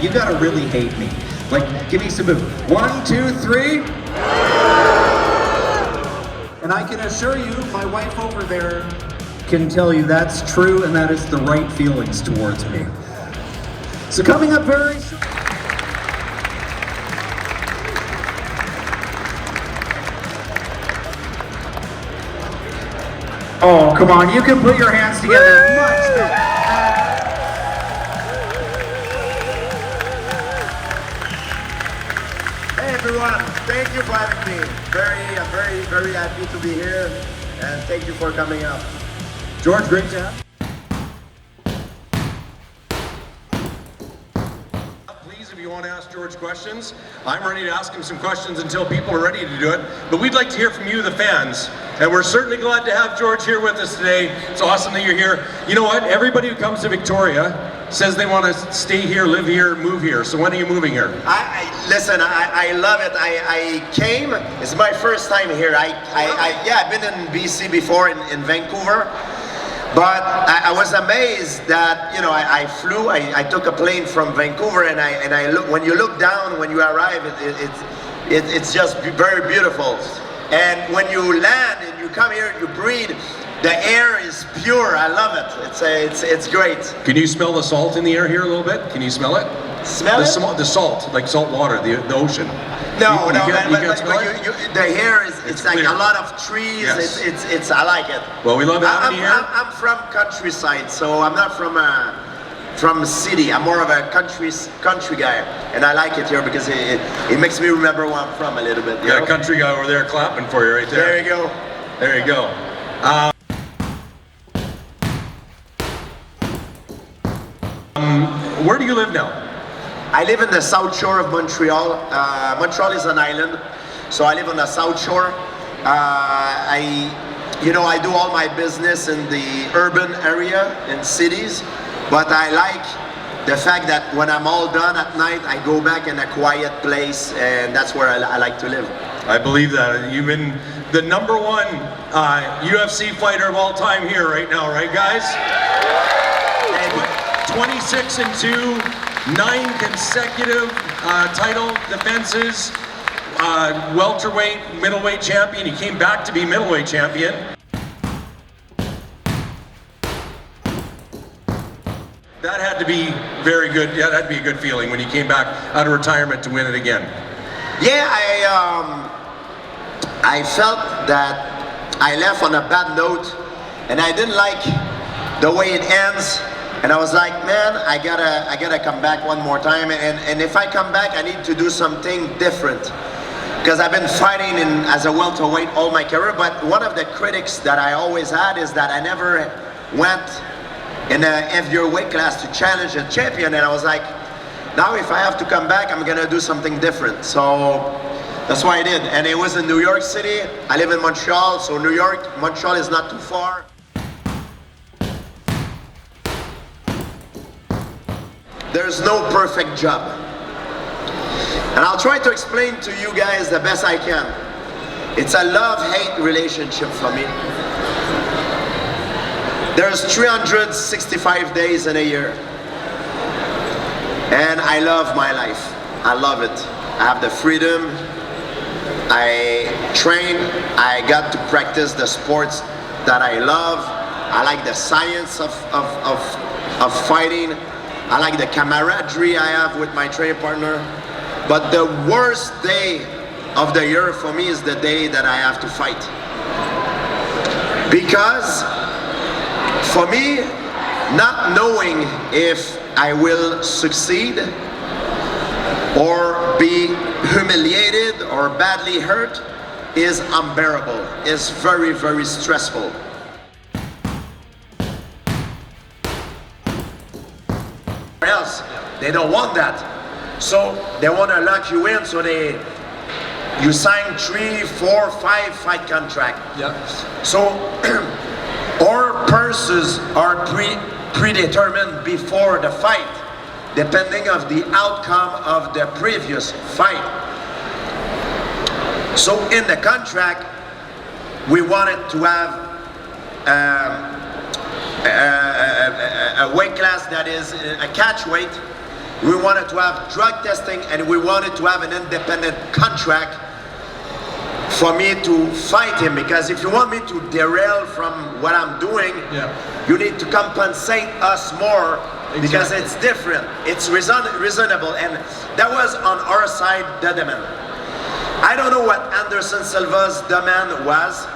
you gotta really hate me. Like, give me some move. 1, 2, 3. And I can assure you, my wife over there can tell you that's true and that is the right feelings towards me. So coming up very soon. Oh, come on, you can put your hands together much better. Hey everyone, thank you for having me. I'm very happy to be here, and thank you for coming out. George, great to have you. Please, if you want to ask George questions, I'm ready to ask him some questions until people are ready to do it. But we'd like to hear from you, the fans. And we're certainly glad to have George here with us today. It's awesome that you're here. You know what? Everybody who comes to Victoria says they want to stay here, live here, move here. So when are you moving here? Listen, I love it. I came, it's my first time here. I've been in BC before, in Vancouver. But I was amazed that, you know, I flew, I took a plane from Vancouver, and I look, when you look down, when you arrive, it's just very beautiful. And when you land and you come here and you breathe, the air is pure. I love it. It's great. Can you smell the salt in the air here a little bit? Can you smell it? Smell it? The salt, like salt water, the ocean. No, but the air is, it's like clear. a lot of trees. Yes. I like it. Well, we love having you here. I'm from countryside, so I'm not from city. I'm more of a country guy, and I like it here because it makes me remember where I'm from a little bit. You got a country guy over there clapping for you right there. There you go. There you go. Where do you live now? I live in the south shore of Montreal. Montreal is an island, so I live on the south shore. I do all my business in the urban area, in cities, but I like the fact that when I'm all done at night, I go back in a quiet place, and that's where I like to live. I believe that. You've been the #1 UFC fighter of all time here right now, right guys? 26-2, 9 consecutive title defenses, welterweight, middleweight champion. He came back to be middleweight champion. That had to be very good. Yeah, that had to be a good feeling when he came back out of retirement to win it again. Yeah, I felt that I left on a bad note, and I didn't like the way it ends. And I was like, man, I gotta come back one more time. And if I come back, I need to do something different, because I've been fighting as a welterweight all my career. But one of the critics that I always had is that I never went in a heavier weight class to challenge a champion. And I was like, now if I have to come back, I'm gonna do something different. So that's why I did. And it was in New York City. I live in Montreal, so Montreal is not too far. There's no perfect job. And I'll try to explain to you guys the best I can. It's a love-hate relationship for me. There's 365 days in a year. And I love my life. I love it. I have the freedom. I train. I got to practice the sports that I love. I like the science of fighting. I like the camaraderie I have with my training partner. But the worst day of the year for me is the day that I have to fight. Because for me, not knowing if I will succeed or be humiliated or badly hurt is unbearable. It's very, very stressful. Else, they don't want that. So they want to lock you in, so you sign 3, 4, 5 fight contract. Yeah. So our purses are predetermined before the fight, depending of the outcome of the previous fight. So in the contract, we wanted to have a weight class that is a catch weight We wanted to have drug testing, and we wanted to have an independent contract for me to fight him, because if you want me to derail from what I'm doing, you need to compensate us more, because it's different, it's reasonable, and that was on our side the demand. I don't know what Anderson Silva's demand was,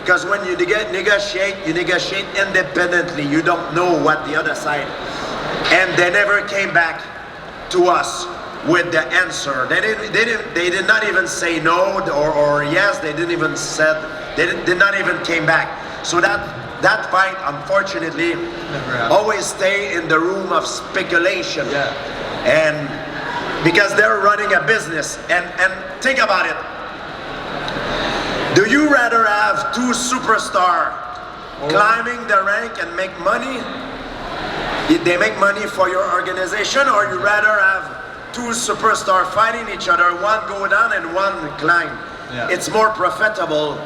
because when you negotiate independently. You don't know what the other side, and they never came back to us with the answer. They did not even say no or yes. They didn't even did not even came back. So that fight, unfortunately, always stay in the room of speculation. And because they're running a business, and think about it. Do you rather have two superstars climbing the rank and make money? They make money for your organization, or you rather have two superstars fighting each other, one go down and one climb? It's more profitable,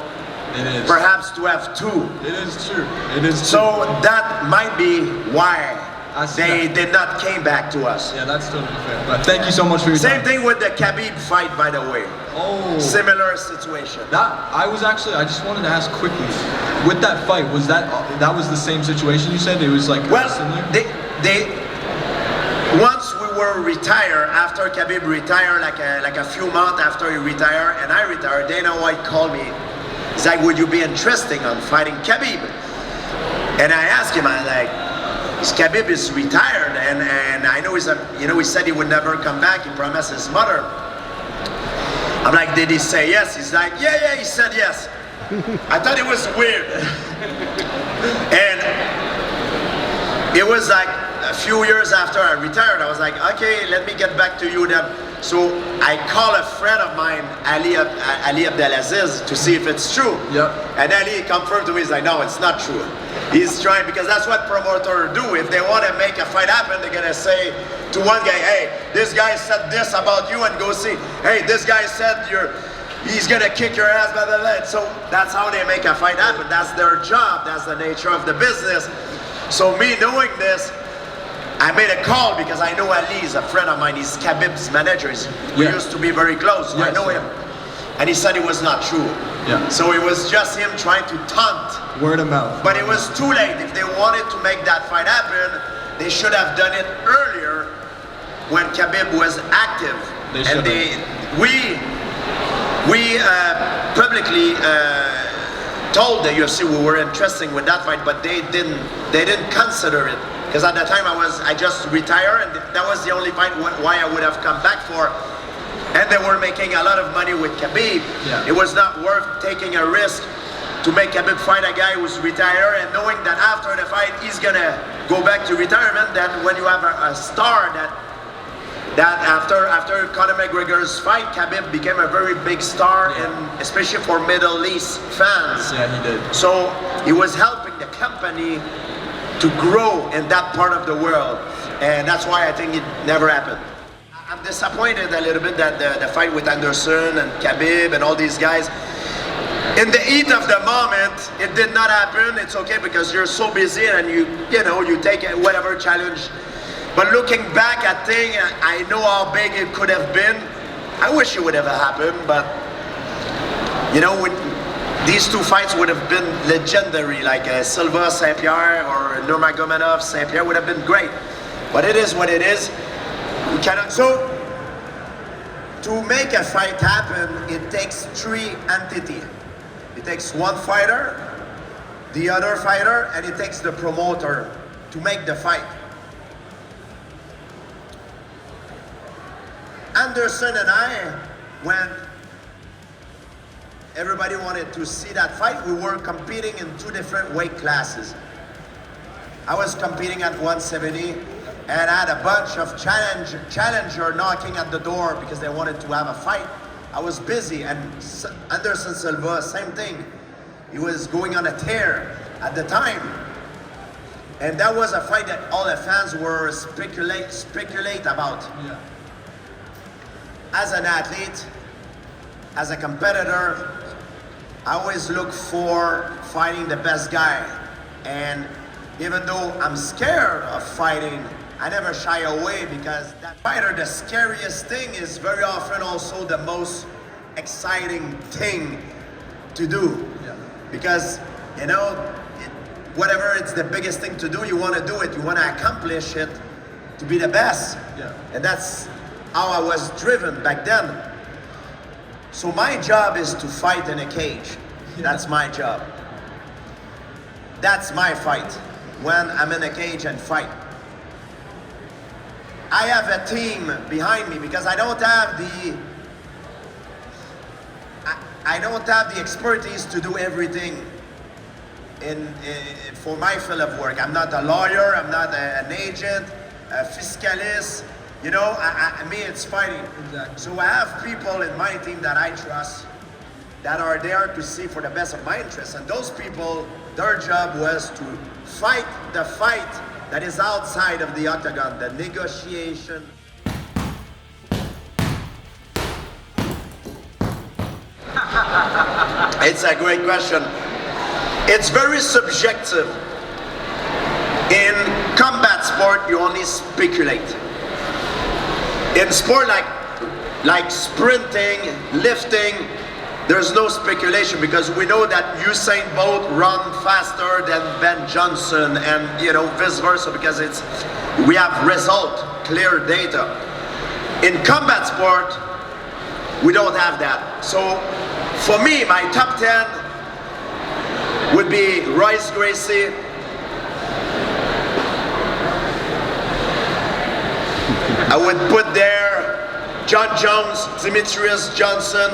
perhaps, to have two. It is true. It is true. So that might be why they did not came back to us. Yeah, that's totally fair. But thank you so much for your time. Same thing with the Khabib fight, by the way. Similar situation. I just wanted to ask quickly, with that fight, was that was the same situation you said? It was like similar? Once we were retired, after Khabib retired, like a few months after he retired and I retired, Dana White called me. He's like, would you be interested on fighting Khabib? And I asked him, Khabib is retired, and I know he said he would never come back. He promised his mother. I'm like, did he say yes? He's like, yeah, he said yes. I thought it was weird. And it was like a few years after I retired, I was like, okay, let me get back to you then. So I call a friend of mine, Ali Abdelaziz, to see if it's true. And Ali confirmed to me, he's like, no, it's not true. He's trying, because that's what promoters do. If they want to make a fight happen, they're going to say to one guy, hey, this guy said this about you, and go see, hey, this guy said he's going to kick your ass, blah, blah, blah. So that's how they make a fight happen. That's their job. That's the nature of the business. So me knowing this, I made a call, because I know Ali is a friend of mine. He's Khabib's manager. We used to be very close, so I know him. And he said it was not true. So it was just him trying to taunt. Word of mouth. But it was too late. If they wanted to make that fight happen, they should have done it earlier, when Khabib was active. We publicly told the UFC we were interested with that fight, but they didn't consider it. Because at the time I just retired, and that was the only fight why I would have come back for. And they were making a lot of money with Khabib. It was not worth taking a risk to make Khabib fight a guy who's retired, and knowing that after the fight he's gonna go back to retirement. Then when you have a star that after Conor McGregor's fight, Khabib became a very big star, and especially for Middle East fans. Yeah, he did. So he was helping the company to grow in that part of the world, and that's why I think it never happened. I'm disappointed a little bit that the fight with Anderson and Khabib and all these guys, in the heat of the moment, it did not happen. It's okay, because you're so busy and you take whatever challenge. But looking back at things, I know how big it could have been. I wish it would have happened, but these two fights would have been legendary, like Silva, St. Pierre, or Nurmagomedov, St. Pierre would have been great. But it is what it is. We cannot. So, to make a fight happen, it takes three entities. It takes one fighter, the other fighter, and it takes the promoter to make the fight. Anderson and I went. Everybody wanted to see that fight. We were competing in two different weight classes. I was competing at 170, and I had a bunch of challenger knocking at the door because they wanted to have a fight. I was busy, and Anderson Silva, same thing. He was going on a tear at the time. And that was a fight that all the fans were speculate about. As an athlete, as a competitor, I always look for fighting the best guy. And even though I'm scared of fighting I never shy away, because that fighter, the scariest thing is very often also the most exciting thing to do. Yeah. Because, you know, whatever it's the biggest thing to do, you want to do it, you want to accomplish it to be the best. Yeah. And that's how I was driven back then. So my job is to fight in a cage. That's my job. That's my fight, when I'm in a cage and fight. I have a team behind me, because I don't have the expertise to do everything for my field of work. I'm not a lawyer, I'm not an agent, a fiscalist. You know, me, it's fighting. Exactly. So I have people in my team that I trust, that are there to see for the best of my interests. And those people, their job was to fight the fight that is outside of the octagon, the negotiation. It's a great question. It's very subjective. In combat sport, you only speculate. In sport like sprinting, lifting, there's no speculation, because we know that Usain Bolt run faster than Ben Johnson, and you know, vice versa, because we have result, clear data. In combat sport, we don't have that. So for me, my top 10 would be Royce Gracie, I would put there John Jones, Demetrius Johnson.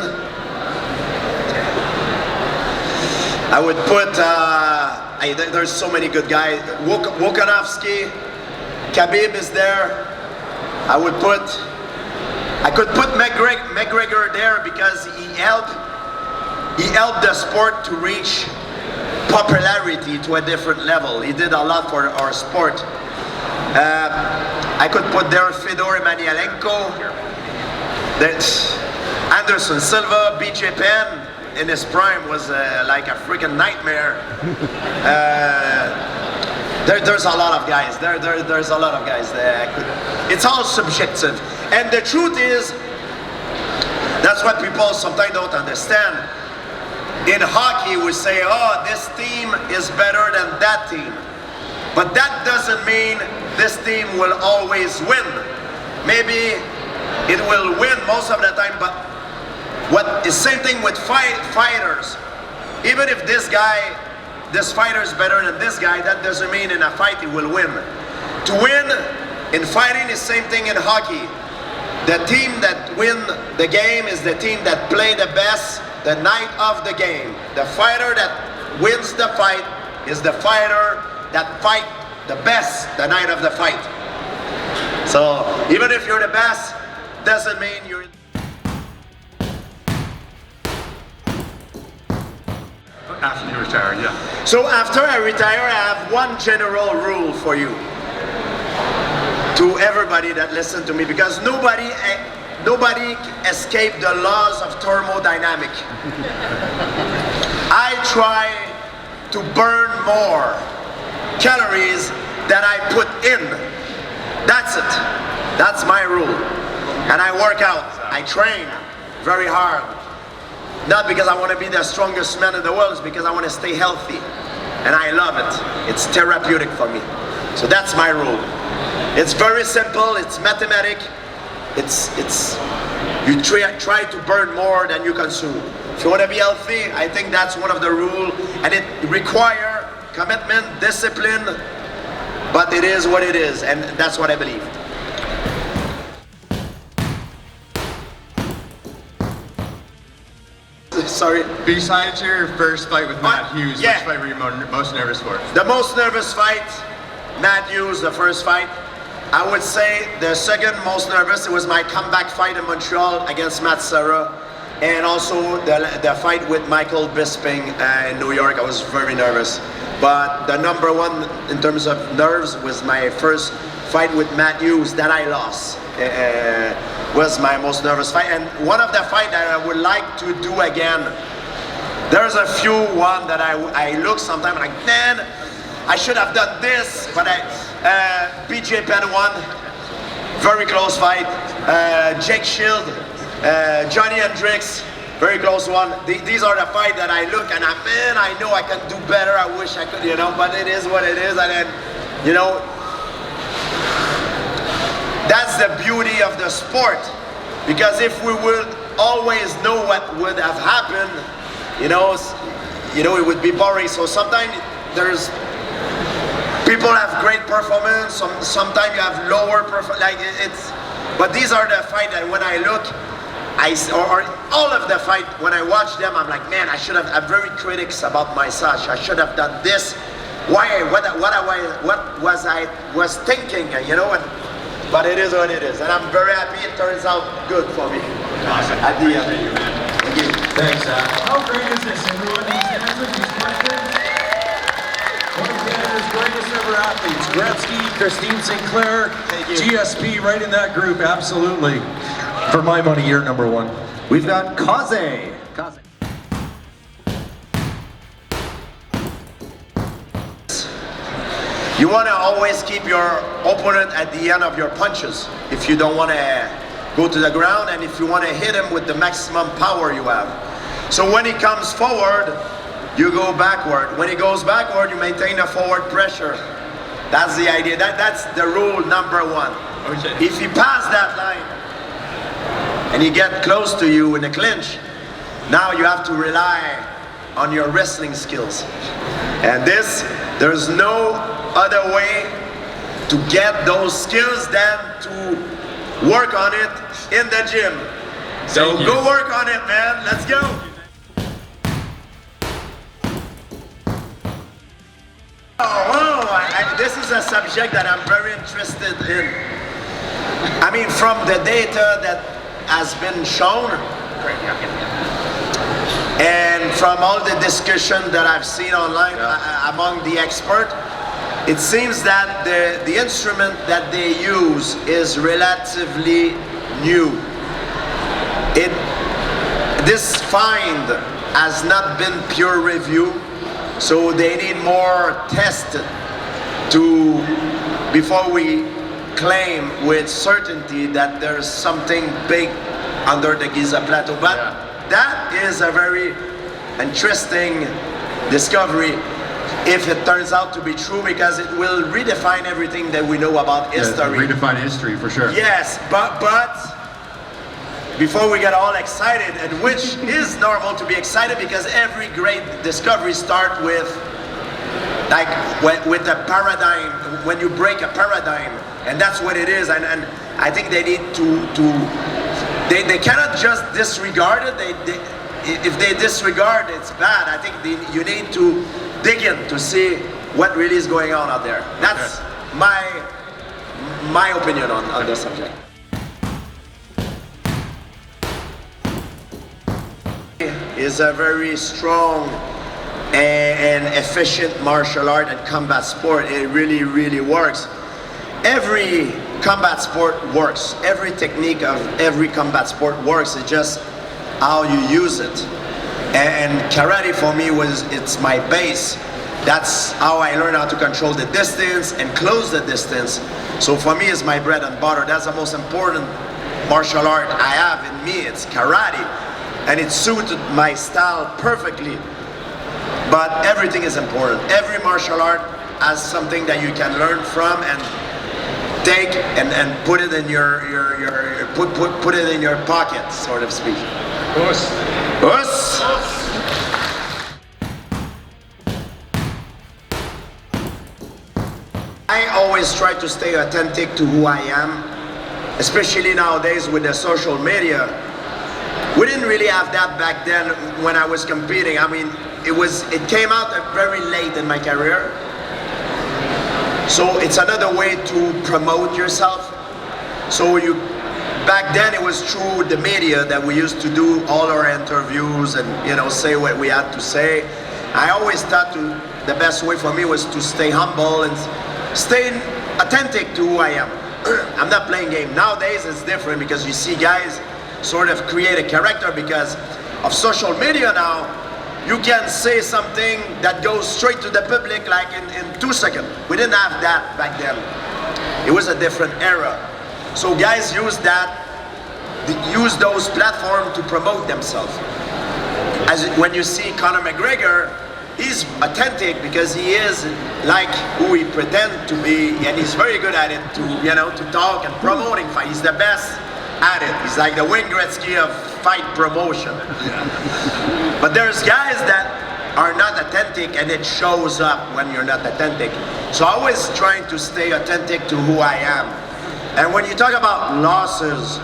I would put, there's so many good guys. Volkanovski, Khabib is there. I could put McGregor there, because he helped the sport to reach popularity to a different level. He did a lot for our sport. I could put there Fedor Emelianenko, Anderson Silva, BJ Penn in his prime was like a freaking nightmare. There's a lot of guys. There's a lot of guys there. It's all subjective. And the truth is, that's what people sometimes don't understand. In hockey, we say, oh, this team is better than that team. But that doesn't mean this team will always win. Maybe it will win most of the time, but the same thing with fighters. Even if this fighter is better than this guy, that doesn't mean in a fight he will win. To win in fighting is the same thing in hockey. The team that win the game is the team that play the best the night of the game. The fighter that wins the fight is the fighter that fight the best the night of the fight. So even if you're the best, doesn't mean you're... After you retire, yeah. So after I retire, I have one general rule for you, to everybody that listen to me, because nobody escaped the laws of thermodynamic. I try to burn more calories than I put in. That's it. That's my rule. And I work out. I train very hard. Not because I want to be the strongest man in the world, it's because I want to stay healthy. And I love it. It's therapeutic for me. So that's my rule. It's very simple, it's mathematic. You try to burn more than you consume. If you want to be healthy, I think that's one of the rules. And it requires commitment, discipline, but it is what it is, and that's what I believe. Sorry. Besides your first fight with Matt Hughes, yeah. Which fight were you most nervous for? The most nervous fight, Matt Hughes, the first fight. I would say the second most nervous, it was my comeback fight in Montreal against Matt Serra, and also the fight with Michael Bisping in New York. I was very nervous. But the number one in terms of nerves was my first fight with Matt Hughes that I lost. Was my most nervous fight, and one of the fights that I would like to do again. There's a few one that I look sometimes like, man, I should have done this, but BJ Penn won. Very close fight. Jake Shield, Johnny Hendricks, very close one. These are the fights that I look and man, I know I can do better. I wish I could, you know, but it is what it is. And then, you know, that's the beauty of the sport. Because if we would always know what would have happened, you know, it would be boring. So sometimes there's people have great performance. Sometimes you have lower performance. Like but these are the fights that when I look, or all of the fight when I watch them, I'm like, man, I should have. I'm very critics about myself. I should have done this. Why? What was I thinking? You know, but it is what it is, and I'm very happy. It turns out good for me. Awesome. At the end. Thank you. Thanks, how great is this? Everyone, these answers, these questions. One of Canada's greatest ever athletes, Gretzky, Christine Sinclair, GSP, right in that group, absolutely. For my money, you're number one. We've got Kaze. You want to always keep your opponent at the end of your punches if you don't want to go to the ground and if you want to hit him with the maximum power you have. So when he comes forward, you go backward. When he goes backward, you maintain the forward pressure. That's the idea. That's the rule number one. Okay. If he passes that line and he get close to you in a clinch, now you have to rely on your wrestling skills. And there's no other way to get those skills than to work on it in the gym. So go work on it, man. Let's go. This is a subject that I'm very interested in. I mean, from the data that has been shown, and from all the discussion that I've seen online among the experts, it seems that the instrument that they use is relatively new. This find has not been peer review, so they need more tests before we claim with certainty that there's something big under the Gaza Plateau. But that is a very interesting discovery if it turns out to be true, because it will redefine everything that we know about history. Redefine history for sure. Yes, but before we get all excited, and which is normal to be excited because every great discovery starts with with a paradigm, when you break a paradigm, and that's what it is. And I think they need they cannot just disregard it. If they disregard, it's bad. I think you need to dig in to see what really is going on out there. That's my opinion on this subject. Is a very strong and efficient martial art and combat sport. It really, really works. Every combat sport works. Every technique of every combat sport works. It's just how you use it. And karate for me it's my base. That's how I learned how to control the distance and close the distance. So for me, it's my bread and butter. That's the most important martial art I have in me. It's karate. And it suited my style perfectly. But everything is important. Every martial art has something that you can learn from and take and put it in put it in your pocket, sort of speak. Us. Us. I always try to stay authentic to who I am, especially nowadays with the social media. We didn't really have that back then when I was competing. I mean, it came out very late in my career. So it's another way to promote yourself. So back then it was through the media that we used to do all our interviews and say what we had to say. I always thought the best way for me was to stay humble and stay authentic to who I am. I'm not playing game. Nowadays it's different because you see guys sort of create a character because of social media now. you can say something that goes straight to the public like in 2 seconds. We didn't have that back then. It was a different era. So guys use those platforms to promote themselves. When you see Conor McGregor, he's authentic because he is like who he pretends to be, and he's very good at it to talk and promoting fight. He's the best at it. He's like the Wayne Gretzky of fight promotion. But there's guys that are not authentic, and it shows up when you're not authentic. So I'm always trying to stay authentic to who I am. And when you talk about losses,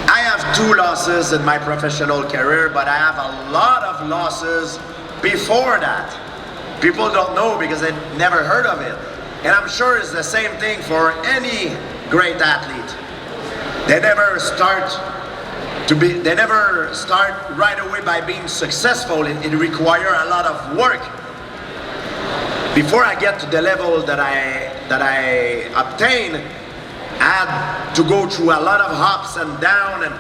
I have 2 losses in my professional career, but I have a lot of losses before that. People don't know because they never heard of it. And I'm sure it's the same thing for any great athlete. They never start right away by being successful. It requires a lot of work. Before I get to the level that I obtained, I had to go through a lot of ups and downs and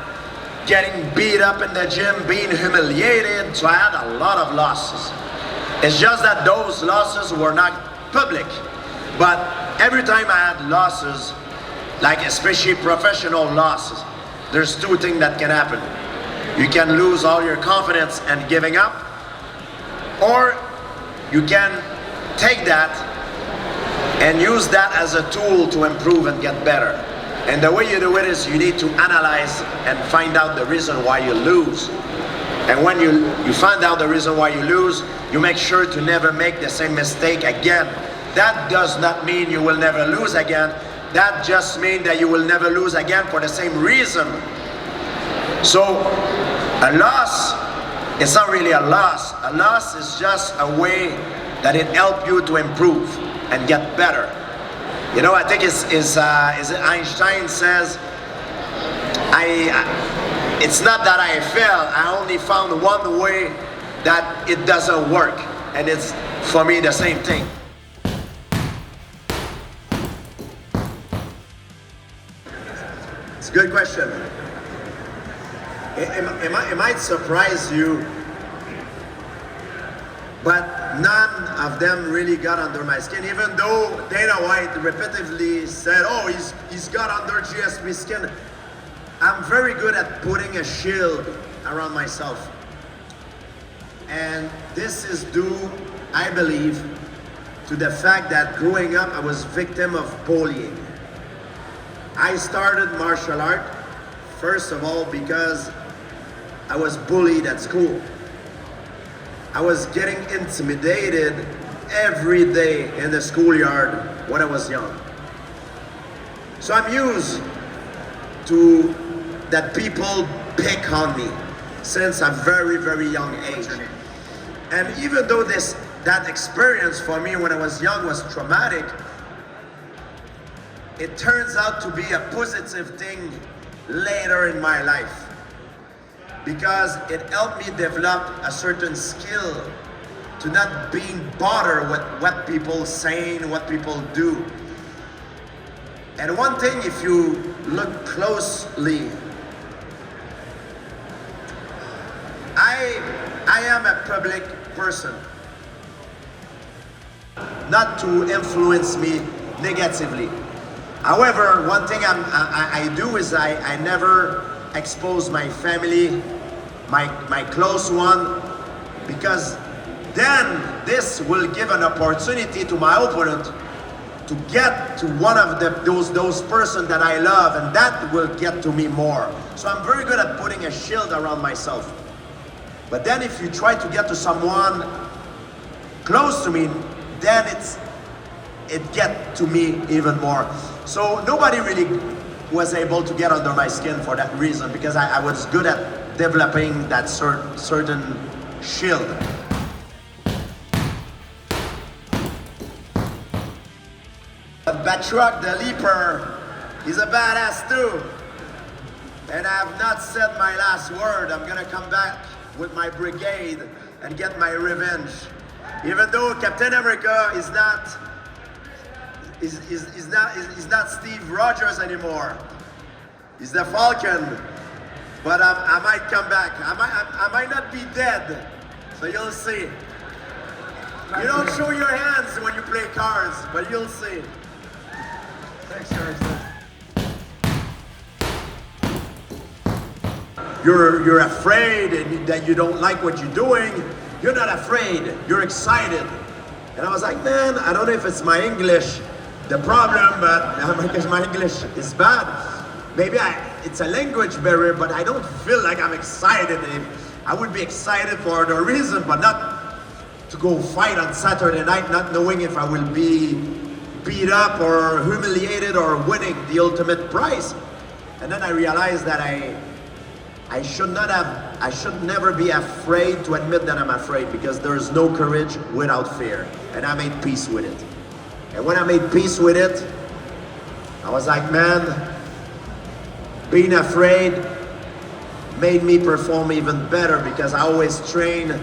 getting beat up in the gym, being humiliated. So I had a lot of losses. It's just that those losses were not public. But every time I had losses, like especially professional losses, there's 2 things that can happen. You can lose all your confidence and giving up, or you can take that and use that as a tool to improve and get better. And the way you do it is you need to analyze and find out the reason why you lose. And when you find out the reason why you lose, you make sure to never make the same mistake again. That does not mean you will never lose again. That just means that you will never lose again for the same reason. So a loss, it's not really a loss. A loss is just a way that it helps you to improve and get better. You know, I think is Einstein says, it's not that I failed, I only found one way that it doesn't work. And it's, for me, the same thing. It's a good question. It might surprise you, but none of them really got under my skin, even though Dana White repetitively said, oh, he's got under GSP skin. I'm very good at putting a shield around myself. And this is due, I believe, to the fact that growing up, I was victim of bullying. I started martial art, first of all, because I was bullied at school. I was getting intimidated every day in the schoolyard when I was young. So I'm used to that people pick on me since a very, very young age. And even though that experience for me when I was young was traumatic, it turns out to be a positive thing later in my life, because it helped me develop a certain skill to not being bothered with what people saying, what people do. And one thing, if you look closely, I am a public person, not to influence me negatively. However, one thing I do is I never expose my family, my close one, because then this will give an opportunity to my opponent to get to one of those person that I love, and that will get to me more. So I'm very good at putting a shield around myself. But then if you try to get to someone close to me, then it get to me even more. So nobody really was able to get under my skin for that reason, because I was good at developing that certain shield. But Batroc, the leaper, he's a badass too. And I have not said my last word. I'm gonna come back with my brigade and get my revenge. Even though Captain America is not Steve Rogers anymore. He's the Falcon. but I might come back. I might not be dead, so you'll see. You don't show your hands when you play cards, but you'll see. Thanks, George. You're afraid that you don't like what you're doing. You're not afraid, you're excited. And I was like, man, I don't know if it's my English the problem, but because my English is bad. Maybe it's a language barrier, but I don't feel like I'm excited. I would be excited for the reason, but not to go fight on Saturday night, not knowing if I will be beat up or humiliated or winning the ultimate prize. And then I realized that I should never be afraid to admit that I'm afraid, because there's no courage without fear. And I made peace with it. And when I made peace with it, I was like, man, being afraid made me perform even better, because I always train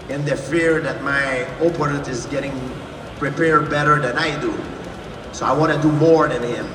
in the fear that my opponent is getting prepared better than I do. So I want to do more than him.